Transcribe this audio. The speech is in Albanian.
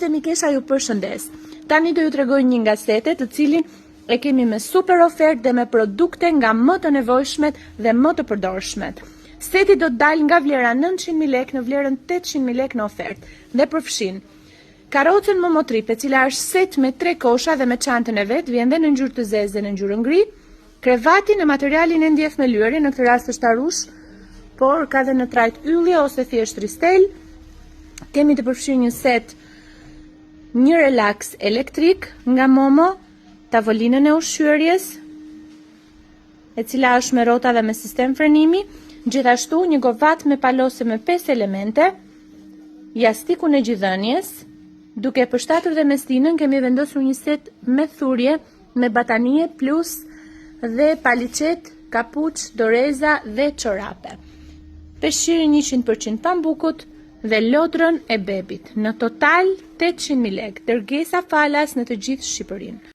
Të Mikesha ju përshëndes. Tani do ju tregoj një nga setet të cilin e kemi me super ofertë dhe me produkte nga më të nevojshmet dhe më të përdorshmet. Seti do të dalë nga vlera 900.000 lekë në vlerën 800.000 lekë në ofertë dhe përfshin karrocën Momotrip, e cila është set me 3 kosha dhe me çantën e vet, vjen dhe në ngjyrë të zezë dhe në ngjyrë gri. Krevati në materialin e ndjef me lyeri, në këtë rast është arush, por ka dhe në trajt yllje ose thjesht ristel. Kemi të përfshirë një set, një relax elektrik nga Momo, tavolinën e ushqyerjes, e cila është me rrota dhe me sistem frenimi, gjithashtu një govat me palose me 5 elemente, jastikun e gjithënjes, duke përshtatur dhe mestinën kemi vendosur një set me thurje, me batanie plus dhe paliçet, kapuç, doreza dhe çorape. Peshqiri 100% pambukut dhe lodrën e bebit. Në total 800.000 lekë, dërgesa falas në të gjithë Shqipërinë.